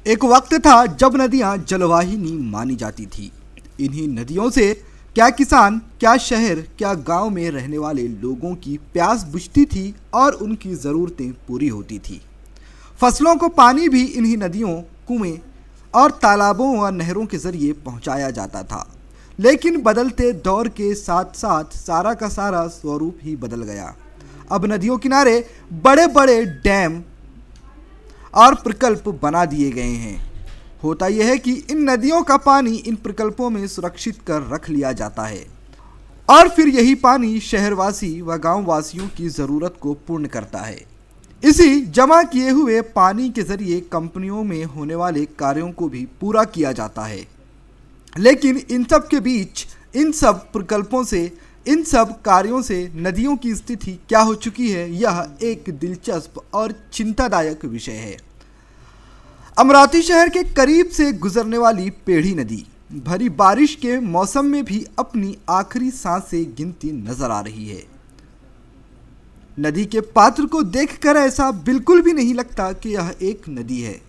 एक वक्त था जब नदियां जलवाहिनी मानी जाती थी। इन्हीं नदियों से क्या किसान, क्या शहर, क्या गांव में रहने वाले लोगों की प्यास बुझती थी और उनकी ज़रूरतें पूरी होती थी। फसलों को पानी भी इन्हीं नदियों, कुएं और तालाबों और नहरों के जरिए पहुंचाया जाता था। लेकिन बदलते दौर के साथ साथ सारा का सारा स्वरूप ही बदल गया। अब नदियों किनारे बड़े बड़े डैम और प्रकल्प बना दिए गए हैं। होता यह है कि इन नदियों का पानी इन प्रकल्पों में सुरक्षित कर रख लिया जाता है और फिर यही पानी शहरवासी व गांव वासियों की ज़रूरत को पूर्ण करता है। इसी जमा किए हुए पानी के जरिए कंपनियों में होने वाले कार्यों को भी पूरा किया जाता है। लेकिन इन सब के बीच, इन सब प्रकल्पों से, इन सब कार्यों से नदियों की स्थिति क्या हो चुकी है, यह एक दिलचस्प और चिंतादायक विषय है। अमरावती शहर के करीब से गुजरने वाली पेढ़ी नदी भरी बारिश के मौसम में भी अपनी आखिरी सांसें गिनती नजर आ रही है। नदी के पात्र को देखकर ऐसा बिल्कुल भी नहीं लगता कि यह एक नदी है,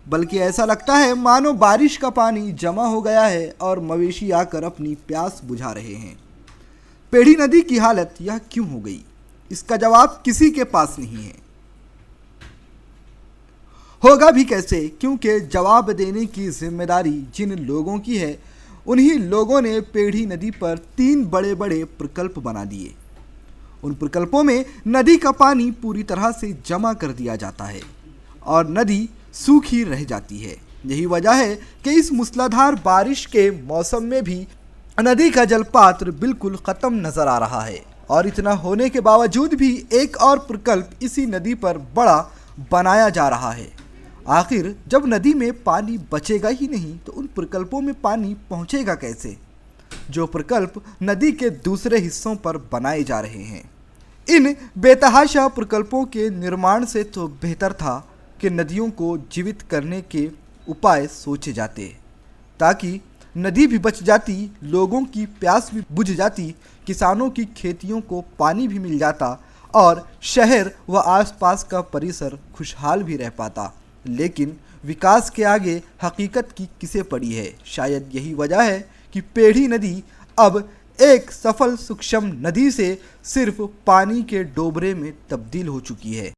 बल्कि ऐसा लगता है मानो बारिश का पानी जमा हो गया है और मवेशी आकर अपनी प्यास बुझा रहे हैं। पेढ़ी नदी की हालत यह क्यों हो गई, इसका जवाब किसी के पास नहीं है। होगा भी कैसे, क्योंकि जवाब देने की जिम्मेदारी जिन लोगों की है, उन्हीं लोगों ने पेढ़ी नदी पर 3 बड़े बड़े प्रकल्प बना दिए। उन प्रकल्पों में नदी का पानी पूरी तरह से जमा कर दिया जाता है और नदी सूखी रह जाती है। यही वजह है कि इस मूसलाधार बारिश के मौसम में भी नदी का जलपात्र बिल्कुल ख़त्म नज़र आ रहा है। और इतना होने के बावजूद भी एक और प्रकल्प इसी नदी पर बड़ा बनाया जा रहा है। आखिर जब नदी में पानी बचेगा ही नहीं तो उन प्रकल्पों में पानी पहुंचेगा कैसे, जो प्रकल्प नदी के दूसरे हिस्सों पर बनाए जा रहे हैं। इन बेतहाशा प्रकल्पों के निर्माण से तो बेहतर था कि नदियों को जीवित करने के उपाय सोचे जाते, ताकि नदी भी बच जाती, लोगों की प्यास भी बुझ जाती, किसानों की खेतियों को पानी भी मिल जाता और शहर व आसपास का परिसर खुशहाल भी रह पाता। लेकिन विकास के आगे हकीकत की किसे पड़ी है। शायद यही वजह है कि पेढ़ी नदी अब एक सफल सूक्ष्म नदी से सिर्फ पानी के डोबरे में तब्दील हो चुकी है।